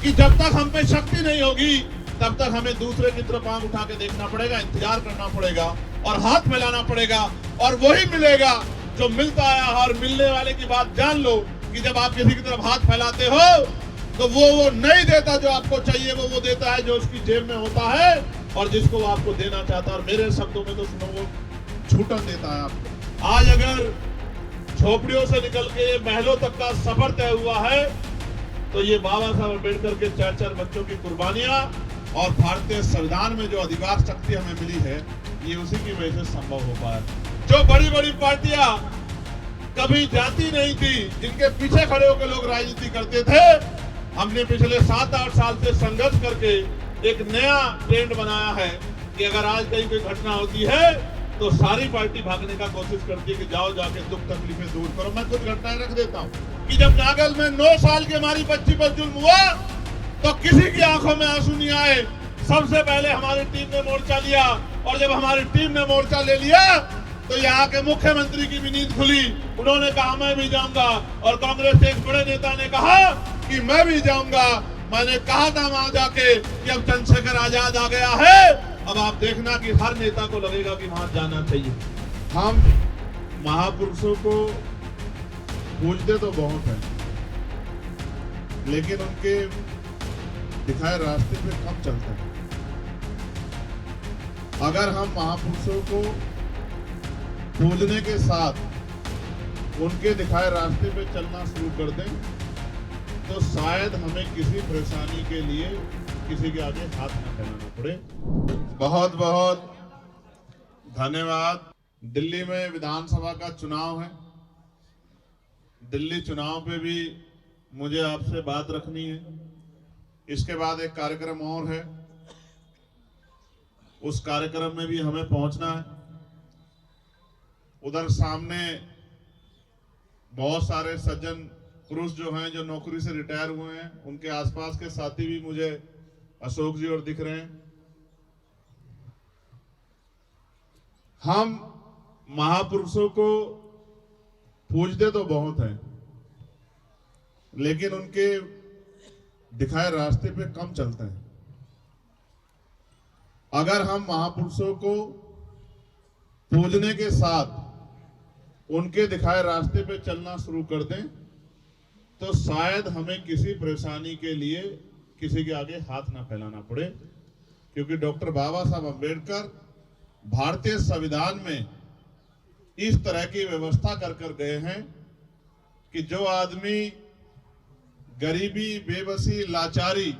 कि जब तक हम पे शक्ति नहीं होगी तब तक हमें दूसरे की तरफ आंख उठा के देखना पड़ेगा, इंतजार करना पड़ेगा और हाथ फैलाना पड़ेगा, और वही मिलेगा जो मिलता है। और मिलने वाले की बात जान लो कि जब आप किसी की तरफ हाथ फैलाते हो तो वो नहीं देता जो आपको चाहिए, वो देता है जो उसकी जेब में होता है और जिसको वो आपको देना चाहता है। और मेरे शब्दों में तो सुनो, वो छूटन देता है आपको। आज अगर झोपड़ियों से निकल के महलों तक का सफर तय हुआ है तो ये बाबा साहब अम्बेडकर के 4 बच्चों की कुर्बानियां और भारतीय संविधान में जो अधिकार शक्ति हमें मिली है, ये उसी की वजह से संभव हो पाया। जो बड़ी बड़ी पार्टियां कभी जाती नहीं थी, जिनके पीछे खड़े होकर लोग राजनीति करते थे, हमने पिछले 7-8 साल से संघर्ष करके एक नया ट्रेंड बनाया है कि अगर आज कहीं कोई घटना होती है तो सारी पार्टी भागने का कोशिश करती है कि जाओ जाके दुख तकलीफें दूर करो। मैं कुछ घटनाएं रख देता हूं कि जब नागल में 9 साल की हमारी बच्ची पर जुल्म हुआ तो किसी की आंखों में आंसू नहीं आए। सबसे पहले हमारी टीम ने मोर्चा लिया, और जब हमारी टीम ने मोर्चा ले लिया तो यहाँ के मुख्यमंत्री की भी नींद खुली। उन्होंने कहा मैं भी जाऊंगा, और कांग्रेस के एक बड़े नेता ने कहा कि मैं भी जाऊंगा। मैंने कहा था वहां जाके कि अब चंद्रशेखर आजाद आ गया है, अब आप देखना कि हर नेता को लगेगा कि वहां जाना चाहिए। हम महापुरुषों को पूजते तो बहुत है, लेकिन उनके दिखाए रास्ते पे कम चलते हैं। अगर हम महापुरुषों को पूजने के साथ उनके दिखाए रास्ते पे चलना शुरू कर दें तो शायद हमें किसी परेशानी के लिए किसी के आगे हाथ न फैलाना पड़े। बहुत बहुत धन्यवाद। दिल्ली में विधानसभा का चुनाव है। दिल्ली चुनाव पे भी मुझे आपसे बात रखनी है। इसके बाद एक कार्यक्रम और है, उस कार्यक्रम में भी हमें पहुंचना है। उधर सामने बहुत सारे सज्जन पुरुष जो हैं, जो नौकरी से रिटायर हुए हैं, उनके आसपास के साथी भी मुझे अशोक जी और दिख रहे हैं। हम महापुरुषों को पूजते तो बहुत हैं, लेकिन उनके दिखाए रास्ते पे कम चलते हैं। अगर हम महापुरुषों को पूजने के साथ उनके दिखाए रास्ते पे चलना शुरू कर दें तो शायद हमें किसी परेशानी के लिए किसी के आगे हाथ ना फैलाना पड़े, क्योंकि डॉक्टर बाबा साहब अम्बेडकर भारतीय संविधान में इस तरह की व्यवस्था कर गए हैं कि जो आदमी गरीबी, बेबसी, लाचारी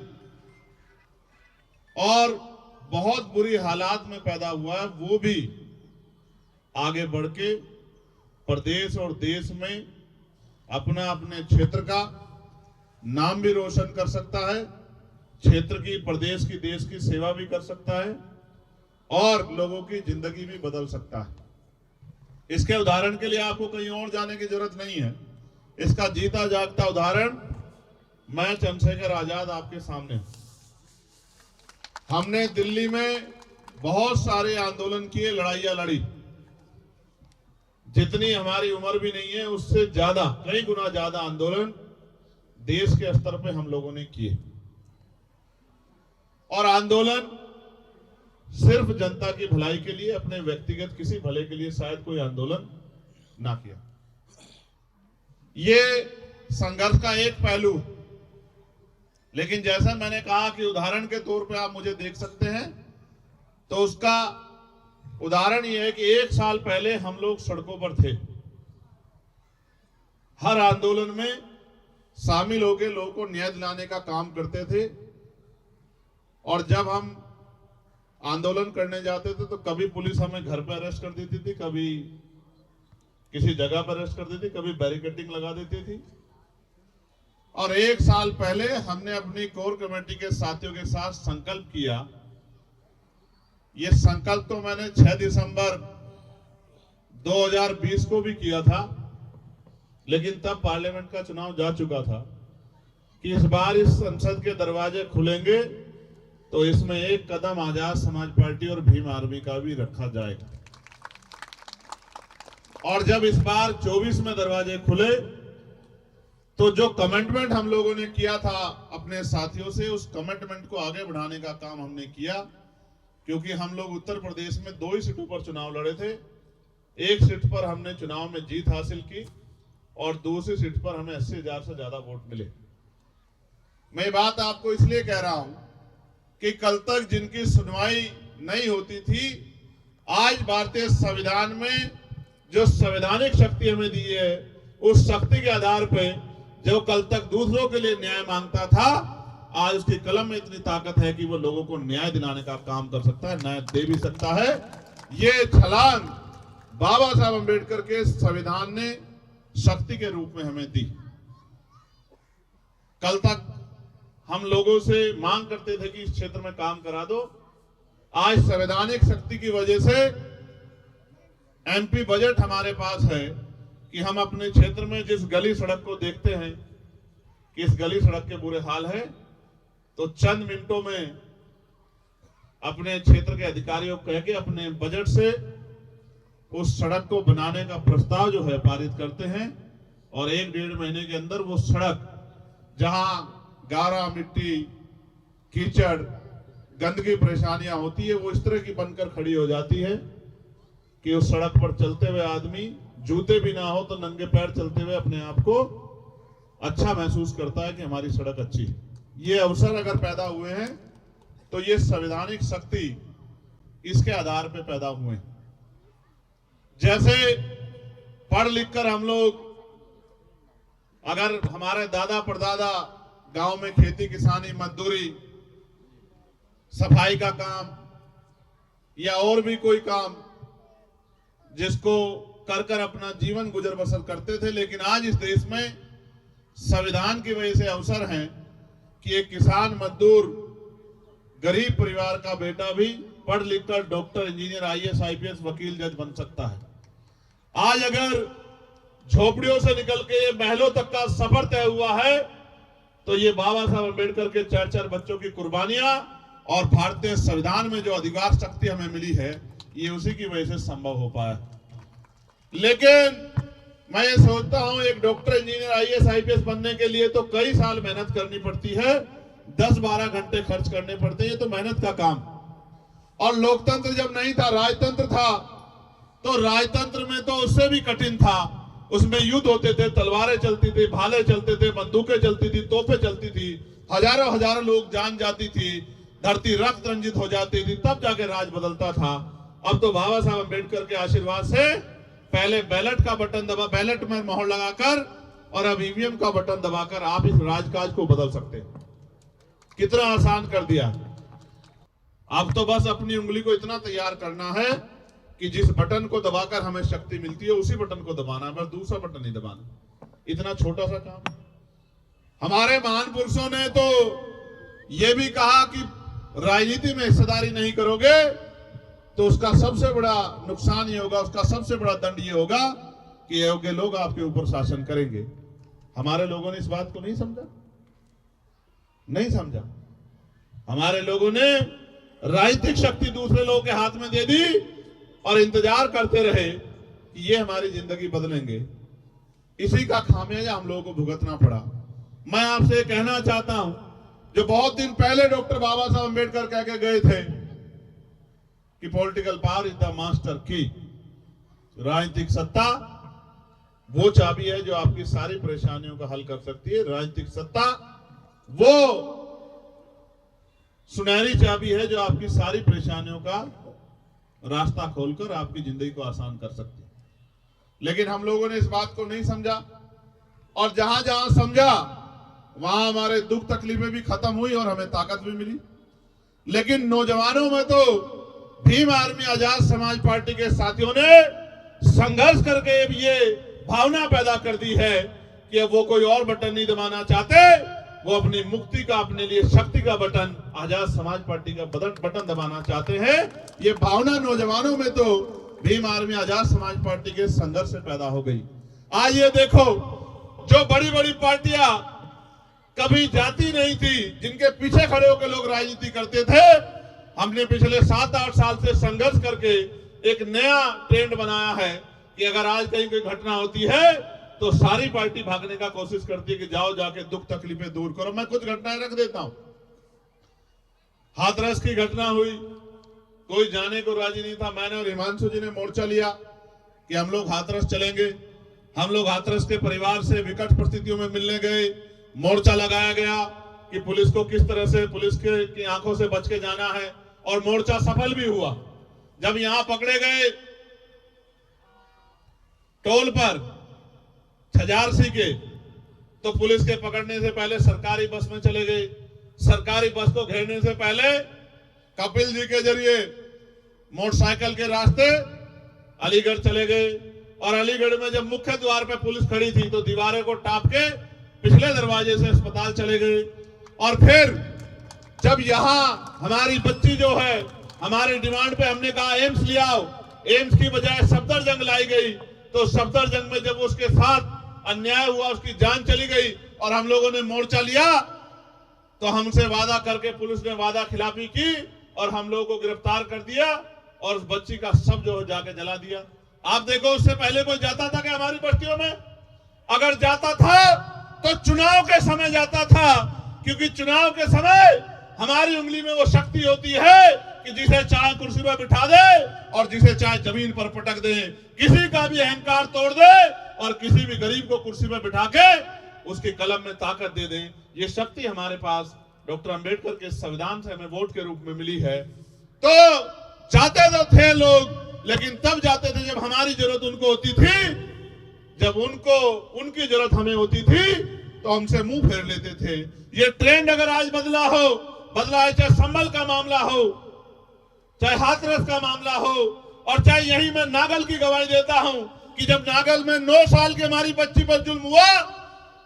और बहुत बुरी हालात में पैदा हुआ है, वो भी आगे बढ़ के प्रदेश और देश में अपना अपने क्षेत्र का नाम भी रोशन कर सकता है, क्षेत्र की, प्रदेश की, देश की सेवा भी कर सकता है और लोगों की जिंदगी भी बदल सकता है। इसके उदाहरण के लिए आपको कहीं और जाने की जरूरत नहीं है। इसका जीता जागता उदाहरण मैं चंद्रशेखर आजाद आपके सामने। हमने दिल्ली में बहुत सारे आंदोलन किए, लड़ाइयां लड़ी। जितनी हमारी उम्र भी नहीं है उससे ज्यादा, कई गुना ज्यादा आंदोलन देश के स्तर पे हम लोगों ने किए। और आंदोलन सिर्फ जनता की भलाई के लिए, अपने व्यक्तिगत किसी भले के लिए शायद कोई आंदोलन ना किया। ये संघर्ष का एक पहलू, लेकिन जैसा मैंने कहा कि उदाहरण के तौर पे आप मुझे देख सकते हैं, तो उसका उदाहरण यह है कि 1 साल पहले हम लोग सड़कों पर थे। हर आंदोलन में शामिल होकर लोगों को न्याय दिलाने का काम करते थे। और जब हम आंदोलन करने जाते थे तो कभी पुलिस हमें घर पर अरेस्ट कर देती थी, कभी किसी जगह पर अरेस्ट कर देती, कभी बैरिकेडिंग लगा देती थी। और 1 साल पहले हमने अपनी कोर कमेटी के साथियों के साथ संकल्प किया। ये संकल्प तो मैंने 6 दिसंबर 2020 को भी किया था, लेकिन तब पार्लियामेंट का चुनाव जा चुका था कि इस बार इस संसद के दरवाजे खुलेंगे तो इसमें एक कदम आजाद समाज पार्टी और भीम आर्मी का भी रखा जाएगा। और जब इस बार 24 में दरवाजे खुले तो जो कमिटमेंट हम लोगों ने किया था अपने साथियों से, उस कमिटमेंट को आगे बढ़ाने का काम हमने किया। क्योंकि हम लोग उत्तर प्रदेश में 2 ही सीटों पर चुनाव लड़े थे। एक सीट पर हमने चुनाव में जीत हासिल की और दूसरी सीट पर हमें 80,000 से ज्यादा वोट मिले। मैं बात आपको इसलिए कह रहा हूं कि कल तक जिनकी सुनवाई नहीं होती थी, आज भारतीय संविधान में जो संवैधानिक शक्ति हमें दी है, उस शक्ति के आधार पर जो कल तक दूसरों के लिए न्याय मांगता था, आज उसकी कलम में इतनी ताकत है कि वो लोगों को न्याय दिलाने का काम कर सकता है, न्याय दे भी सकता है। ये छलांग बाबा साहब अंबेडकर के संविधान ने शक्ति के रूप में हमें दी। कल तक हम लोगों से मांग करते थे कि इस क्षेत्र में काम करा दो। आज संवैधानिक शक्ति की वजह से एमपी बजट हमारे पास है कि हम अपने क्षेत्र में जिस गली सड़क को देखते हैं कि इस गली सड़क के बुरे हाल है, तो चंद मिनटों में अपने क्षेत्र के अधिकारियों को कह के अपने बजट से उस सड़क को बनाने का प्रस्ताव जो है पारित करते हैं और 1-1.5 महीने के अंदर वो सड़क, जहां गारा, मिट्टी, कीचड़, गंदगी, परेशानियां होती है, वो इस तरह की बनकर खड़ी हो जाती है कि उस सड़क पर चलते हुए आदमी, जूते भी ना हो तो नंगे पैर चलते हुए अपने आप को अच्छा महसूस करता है कि हमारी सड़क अच्छी है। ये अवसर अगर पैदा हुए हैं तो ये संवैधानिक शक्ति इसके आधार पे पैदा हुए हैं। जैसे पढ़ लिखकर हम लोग, अगर हमारे दादा परदादा गांव में खेती किसानी, मजदूरी, सफाई का काम या और भी कोई काम जिसको कर कर अपना जीवन गुजर बसर करते थे, लेकिन आज इस देश में संविधान की वजह से अवसर है कि एक किसान, मजदूर, गरीब परिवार का बेटा भी पढ़ लिखकर डॉक्टर, इंजीनियर, आईएएस, आईपीएस, वकील, जज बन सकता है। आज अगर झोपड़ियों से निकल के महलों तक का सफर तय हुआ है तो ये बाबा साहब अम्बेडकर के 4-4 बच्चों की कुर्बानियां और भारतीय संविधान में जो अधिकार शक्ति हमें मिली है, ये उसी की वजह से संभव हो पाया। लेकिन मैं ये सोचता हूं, एक डॉक्टर, इंजीनियर, आईएएस, आईपीएस बनने के लिए तो कई साल मेहनत करनी पड़ती है, 10-12 घंटे खर्च करने पड़ते हैं, ये तो मेहनत का काम। और लोकतंत्र जब नहीं था, राजतंत्र था, तो राजतंत्र में तो उससे भी कठिन था। उसमें युद्ध होते थे, तलवारें चलती थी, भाले चलते थे, बंदूकें चलती थी, तोपें चलती थी, हजारों लोग जान जाती थी, धरती रक्त रंजित हो जाती थी, तब जाके राज बदलता था। अब तो बाबा साहब अम्बेडकर के आशीर्वाद से पहले बैलेट का बटन दबा, बैलेट में मोहर लगाकर, और अब ईवीएम का बटन दबाकर आप इस राजकाज को बदल सकते हैं। कितना आसान कर दिया। अब तो बस अपनी उंगली को इतना तैयार करना है कि जिस बटन को दबाकर हमें शक्ति मिलती है उसी बटन को दबाना है, बस दूसरा बटन नहीं दबाना। इतना छोटा सा काम। हमारे महान पुरुषों ने तो यह भी कहा कि राजनीति में हिस्सेदारी नहीं करोगे तो उसका सबसे बड़ा नुकसान ये होगा, उसका सबसे बड़ा दंड ये होगा कि अयोग्य लोग आपके ऊपर शासन करेंगे। हमारे लोगों ने इस बात को नहीं समझा। हमारे लोगों ने राजनीतिक शक्ति दूसरे लोगों के हाथ में दे दी और इंतजार करते रहे कि ये हमारी जिंदगी बदलेंगे। इसी का खामियाजा हम लोगों को भुगतना पड़ा। मैं आपसे कहना चाहता हूं, जो बहुत दिन पहले डॉक्टर बाबा साहब अम्बेडकर कह के गए थे कि political power is the master की, राजनीतिक सत्ता वो चाबी है जो आपकी सारी परेशानियों का हल कर सकती है। राजनीतिक सत्ता वो सुनहरी चाबी है जो आपकी सारी परेशानियों का रास्ता खोलकर आपकी जिंदगी को आसान कर सकती है। लेकिन हम लोगों ने इस बात को नहीं समझा, और जहां जहां समझा वहां हमारे दुख तकलीफें भी खत्म हुई और हमें ताकत भी मिली। लेकिन नौजवानों में तो भीम आर्मी आजाद समाज पार्टी के साथियों ने संघर्ष करके ये भावना पैदा कर दी है कि अब वो कोई और बटन नहीं दबाना चाहते, वो अपनी मुक्ति का, अपने लिए शक्ति का बटन, आजाद समाज पार्टी का बटन दबाना चाहते हैं। ये भावना नौजवानों में तो भीम आर्मी आजाद समाज पार्टी के संघर्ष से पैदा हो गई। आज ये देखो, जो बड़ी बड़ी पार्टियां कभी जाती नहीं थी, जिनके पीछे खड़े होकर लोग राजनीति करते थे, हमने पिछले 7-8 साल से संघर्ष करके एक नया ट्रेंड बनाया है कि अगर आज कहीं कोई घटना होती है तो सारी पार्टी भागने का कोशिश करती है कि जाओ जाके दुख तकलीफें दूर करो। मैं कुछ घटनाएं रख देता हूं। हाथरस की घटना हुई, कोई जाने को राजी नहीं था। मैंने और हिमांशु जी ने मोर्चा लिया कि हम लोग हाथरस चलेंगे। हम लोग हाथरस के परिवार से विकट परिस्थितियों में मिलने गए। मोर्चा लगाया गया कि पुलिस को किस तरह से पुलिस की आंखों से बच के जाना है, और मोर्चा सफल भी हुआ। जब यहां पकड़े गए टोल पर छजारसी के, तो पुलिस के पकड़ने से पहले सरकारी बस में चले गए। सरकारी बस को घेरने से पहले कपिल जी के जरिए मोटरसाइकिल के रास्ते अलीगढ़ चले गए, और अलीगढ़ में जब मुख्य द्वार पे पुलिस खड़ी थी तो दीवारें को टाप के पिछले दरवाजे से अस्पताल चले गए। और फिर जब यहां हमारी बच्ची जो है, हमारी डिमांड पे हमने कहा एम्स ले आओ, एम्स की बजाय सफदरजंग लाई गई। तो सफदरजंग में जब उसके साथ अन्याय हुआ, उसकी जान चली गई, और हम लोगों ने मोर्चा लिया, तो हमसे वादा करके पुलिस ने वादा खिलाफी की और हम लोगों को गिरफ्तार कर दिया, और उस बच्ची का शव जो है जाके जला दिया। आप देखो, उससे पहले कोई जाता था क्या हमारी बस्तियों में? अगर जाता था तो चुनाव के समय जाता था, क्योंकि चुनाव के समय हमारी उंगली में वो शक्ति होती है कि जिसे चाहे कुर्सी पर बिठा दे और जिसे चाहे जमीन पर पटक दे, किसी का भी अहंकार तोड़ दे और किसी भी गरीब को कुर्सी पर बिठा के उसके कलम में ताकत दे दे। ये शक्ति हमारे पास डॉक्टर अंबेडकर के संविधान से हमें वोट के रूप में मिली है। तो जाते तो थे लोग, लेकिन तब जाते थे जब हमारी जरूरत उनको होती थी। जब उनकी जरूरत हमें होती थी तो हमसे मुंह फेर लेते थे। ये ट्रेंड अगर आज बदला है, चाहे संभल का मामला हो, चाहे हाथरस का मामला हो, और चाहे यही मैं नागल की गवाही देता हूं कि जब नागल में 9 साल की हमारी बच्ची पर जुल्म हुआ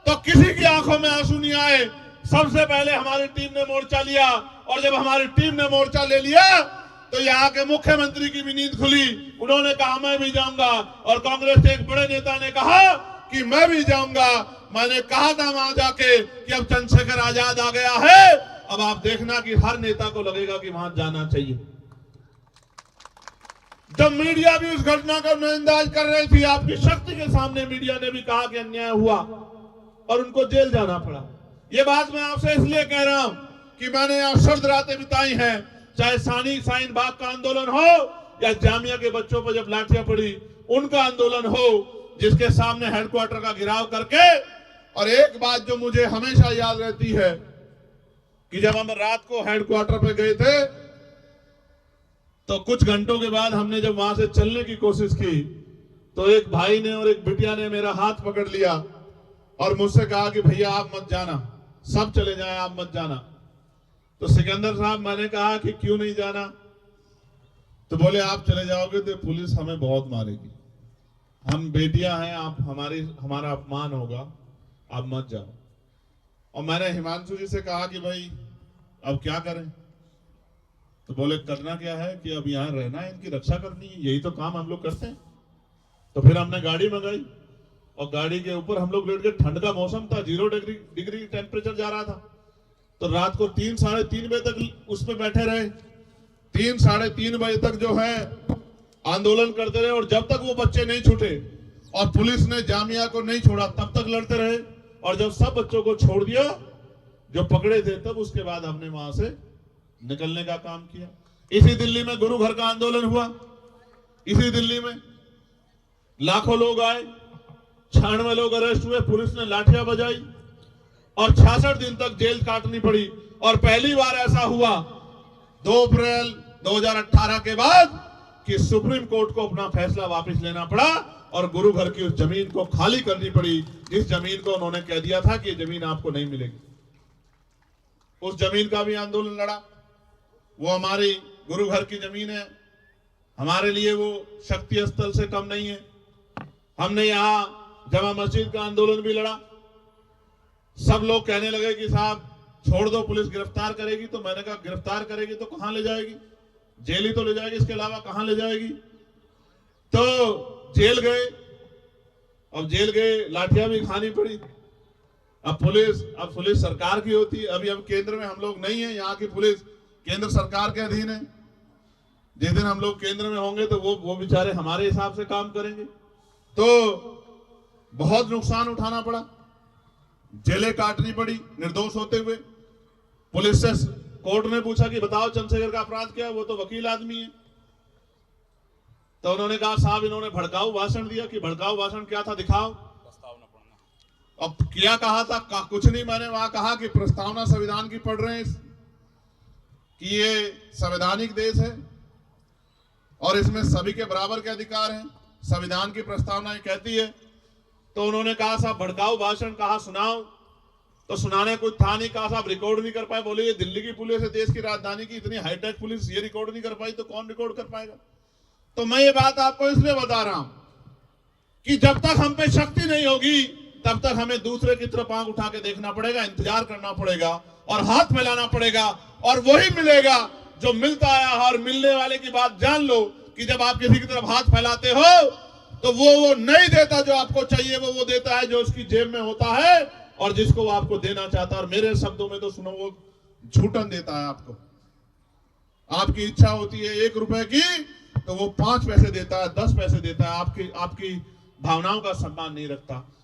तो किसी की आंखों में आंसू नहीं आए। सबसे पहले हमारी टीम ने मोर्चा लिया, और जब हमारी टीम ने मोर्चा ले लिया तो यहाँ के मुख्यमंत्री की भी नींद खुली। उन्होंने कहा मैं भी जाऊंगा, और कांग्रेस के एक बड़े नेता ने कहा कि मैं भी जाऊंगा। मैंने कहा था वहां जाके कि अब चंद्रशेखर आजाद आ गया है, अब आप देखना कि हर नेता को लगेगा कि वहां जाना चाहिए। जब मीडिया भी उस घटना का नजरअंदाज कर रही थी, आपकी शक्ति के सामने मीडिया ने भी कहा कि अन्याय हुआ और उनको जेल जाना पड़ा। ये बात मैं आपसे इसलिए कह रहा हूं कि मैंने यहाँ सर्द रातें बिताई हैं, चाहे शाहीन बाग का आंदोलन हो या जामिया के बच्चों पर जब लाठियां पड़ी उनका आंदोलन हो, जिसके सामने हेडक्वार्टर का घेराव करके। और एक बात जो मुझे हमेशा याद रहती है कि जब हम रात को हेडक्वार्टर पे गए थे तो कुछ घंटों के बाद हमने जब वहां से चलने की कोशिश की तो एक भाई ने और एक बिटिया ने मेरा हाथ पकड़ लिया और मुझसे कहा कि भैया आप मत जाना, सब चले जाएं, आप मत जाना। तो सिकंदर साहब, मैंने कहा कि क्यों नहीं जाना? तो बोले आप चले जाओगे तो पुलिस हमें बहुत मारेगी, हम बेटियां हैं, आप हमारा अपमान होगा, आप मत जाओ। और मैंने हिमांशु जी से कहा कि भाई अब क्या करें? तो बोले करना क्या है कि अब यहाँ रहना है, इनकी रक्षा करनी है, यही तो काम हम लोग करते हैं। तो फिर हमने गाड़ी मंगाई और गाड़ी के ऊपर हम लोग लेट गए। ठंड का मौसम था, 0 डिग्री टेम्परेचर जा रहा था। तो रात को 3 साढ़े 3 बजे तक उस पर बैठे रहे। 3 साढ़े 3 बजे तक जो है आंदोलन करते रहे, और जब तक वो बच्चे नहीं छूटे और पुलिस ने जामिया को नहीं छोड़ा तब तक लड़ते रहे। और जब सब बच्चों को छोड़ दिया जो पकड़े थे, तब उसके बाद हमने वहां से निकलने का काम किया। इसी दिल्ली में गुरु घर का आंदोलन हुआ। इसी दिल्ली में लाखों लोग आए, 96 लोग अरेस्ट हुए, पुलिस ने लाठियां बजाई और 66 दिन तक जेल काटनी पड़ी। और पहली बार ऐसा हुआ 2 अप्रैल 2018 के बाद कि सुप्रीम कोर्ट को अपना फैसला वापस लेना पड़ा और गुरु घर की उस जमीन को खाली करनी पड़ी, जिस जमीन को उन्होंने कह दिया था कि जमीन आपको नहीं मिलेगी। उस जमीन का भी आंदोलन लड़ा। वो हमारी गुरु घर की जमीन है, हमारे लिए वो शक्ति स्थल से कम नहीं है। हमने यहां जमा मस्जिद का आंदोलन भी लड़ा। सब लोग कहने लगे कि साहब छोड़ दो, पुलिस गिरफ्तार करेगी। तो मैंने कहा गिरफ्तार करेगी तो कहां ले जाएगी? जेल ही तो ले जाएगी, इसके अलावा कहां ले जाएगी? तो जेल गए। अब जेल गए, लाठियां भी खानी पड़ी। अब पुलिस सरकार की होती है। अभी अब केंद्र में हम लोग नहीं है, यहाँ की पुलिस केंद्र सरकार के अधीन है। जिस दिन हम लोग केंद्र में होंगे तो वो बेचारे हमारे हिसाब से काम करेंगे। तो बहुत नुकसान उठाना पड़ा, जेलें काटनी पड़ी निर्दोष होते हुए। पुलिस से कोर्ट ने पूछा कि बताओ चंद्रशेखर का अपराध क्या है, वो तो वकील आदमी है। तो उन्होंने कहा साहब इन्होंने भड़काऊ भाषण दिया। कि भड़काऊ भाषण क्या था दिखाओ। अब क्या कहा था? कुछ नहीं, मैंने वहां कहा कि प्रस्तावना संविधान की पढ़ रहे हैं कि ये संवैधानिक देश है और इसमें सभी के बराबर के अधिकार हैं, संविधान की प्रस्तावना ये कहती है। तो उन्होंने कहा साहब भड़काऊ भाषण कहा सुनाओ, तो सुनाने कुछ था नहीं। कहा साहब रिकॉर्ड नहीं कर पाए। बोले ये दिल्ली की पुलिस है, देश की राजधानी की इतनी हाईटेक पुलिस, ये रिकॉर्ड नहीं कर पाई तो कौन रिकॉर्ड कर पाएगा? तो मैं ये बात आपको इसलिए बता रहा हूं कि जब तक हम पे शक्ति नहीं होगी तब तक हमें दूसरे की तरफ आंख उठा के देखना पड़ेगा, इंतजार करना पड़ेगा और हाथ मिलाना पड़ेगा। और वही मिलेगा जो मिलता आया है। और मिलने वाले की बात जान लो कि जब आप किसी की तरफ हाथ फैलाते हो तो वो नहीं देता जो आपको चाहिए, वो देता है जो उसकी जेब में होता है और जिसको वो आपको देना चाहता है। और मेरे शब्दों में तो सुनो, वो झूठन देता है आपको। आपकी इच्छा होती है 1 रुपए की तो वो 5 पैसे देता है, 10 पैसे देता है। आपकी भावनाओं का सम्मान नहीं रखता।